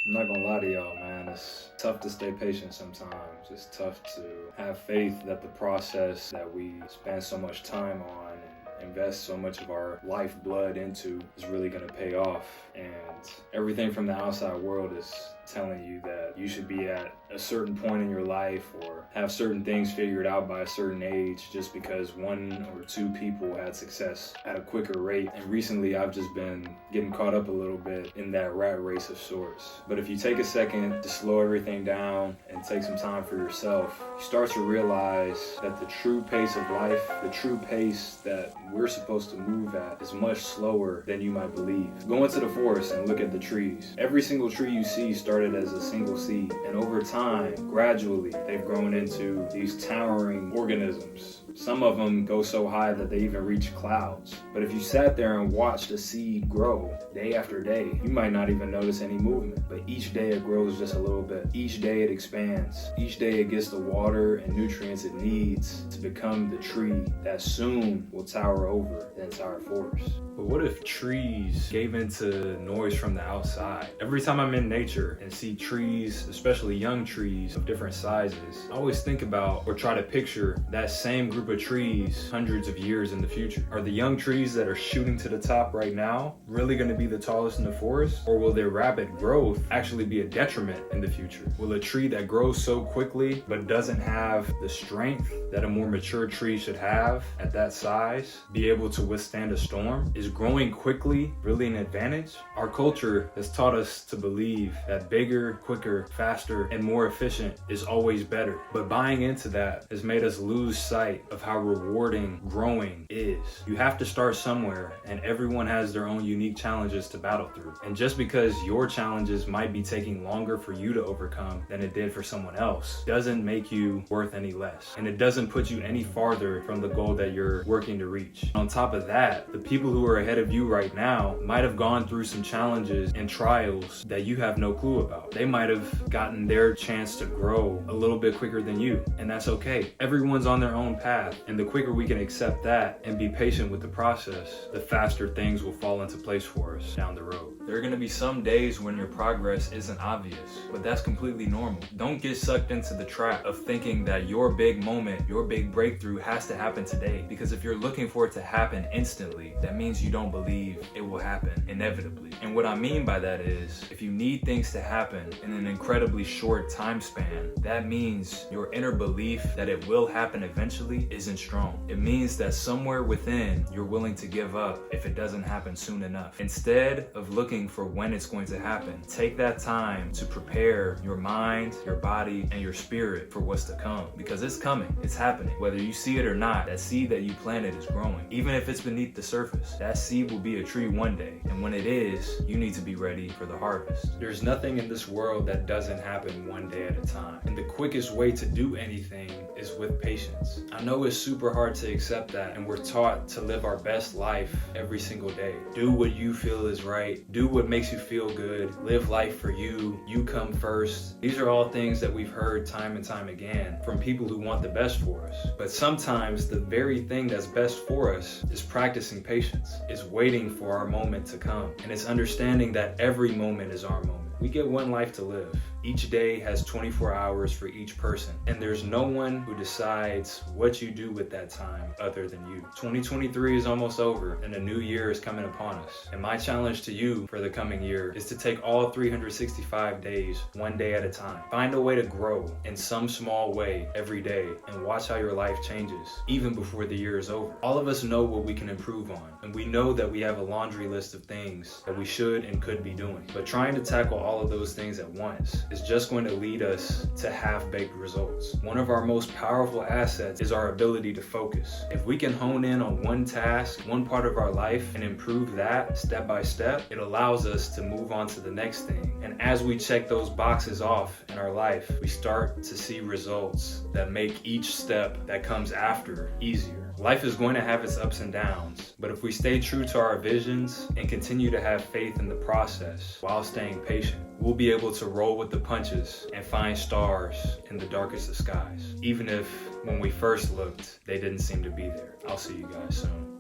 I'm not gonna lie to y'all, man. It's tough to stay patient sometimes. It's tough to have faith that the process that we spend so much time on and invest so much of our lifeblood into is really gonna pay off. And everything from the outside world is telling you that you should be at a certain point in your life or have certain things figured out by a certain age just because one or two people had success at a quicker rate. And recently I've just been getting caught up a little bit in that rat race of sorts. But if you take a second to slow everything down and take some time for yourself, you start to realize that the true pace of life, the true pace that we're supposed to move at, is much slower than you might believe. Go into the forest and look at the trees. Every single tree you see started as a single seed, and over time, gradually, they've grown into these towering organisms. Some of them go so high that they even reach clouds. But if you sat there and watched a seed grow day after day, you might not even notice any movement. But each day it grows just a little bit. Each day it expands. Each day it gets the water and nutrients it needs to become the tree that soon will tower over the entire forest. But what if trees gave into noise from the outside? Every time I'm in nature and see trees, especially young trees of different sizes, I always think about or try to picture that same group of trees hundreds of years in the future. Are the young trees that are shooting to the top right now really going to be the tallest in the forest? Or will their rapid growth actually be a detriment in the future? Will a tree that grows so quickly but doesn't have the strength that a more mature tree should have at that size be able to withstand a storm? Is growing quickly really an advantage? Our culture has taught us to believe that bigger, quicker, faster, and more efficient is always better. But buying into that has made us lose sight of how rewarding growing is. You have to start somewhere, and everyone has their own unique challenges to battle through. And just because your challenges might be taking longer for you to overcome than it did for someone else doesn't make you worth any less. And it doesn't put you any farther from the goal that you're working to reach. On top of that, the people who are ahead of you right now might have gone through some challenges and trials that you have no clue about. They might have gotten their chance to grow a little bit quicker than you, and that's okay. Everyone's on their own path, and the quicker we can accept that and be patient with the process, the faster things will fall into place for us down the road. There are going to be some days when your progress isn't obvious, but that's completely normal. Don't get sucked into the trap of thinking that your big moment, your big breakthrough has to happen today, because if you're looking for it to happen instantly, that means you don't believe it will happen inevitably. And what I mean by that is, if you need things to happen in an incredibly short time span, that means your inner belief that it will happen eventually isn't strong. It means that somewhere within you're willing to give up if it doesn't happen soon enough. Instead of looking for when it's going to happen, take that time to prepare your mind, your body, and your spirit for what's to come, because it's coming, it's happening. Whether you see it or not, that seed that you planted is growing. Even if it's beneath the surface, that seed will be a tree one day, and when it is, you need to be ready for the harvest. There's nothing in this world that doesn't happen one day at a time, and the quickest way to do anything is with patience. I know it's super hard to accept that, and we're taught to live our best life every single day. Do what you feel is right, do what makes you feel good, live life for you, you come first. These are all things that we've heard time and time again from people who want the best for us. But sometimes the very thing that's best for us is practicing patience, is waiting for our moment to come, and it's understanding that every moment is our moment. We get one life to live. Each day has 24 hours for each person, and there's no one who decides what you do with that time other than you. 2023 is almost over, and a new year is coming upon us. And my challenge to you for the coming year is to take all 365 days, one day at a time. Find a way to grow in some small way every day, and watch how your life changes, even before the year is over. All of us know what we can improve on, and we know that we have a laundry list of things that we should and could be doing. But trying to tackle all of those things at once is just going to lead us to half-baked results. One of our most powerful assets is our ability to focus. If we can hone in on one task, one part of our life, and improve that step by step, it allows us to move on to the next thing. And as we check those boxes off in our life, we start to see results that make each step that comes after easier. Life is going to have its ups and downs, but if we stay true to our visions and continue to have faith in the process while staying patient, we'll be able to roll with the punches and find stars in the darkest of skies, even if when we first looked, they didn't seem to be there. I'll see you guys soon.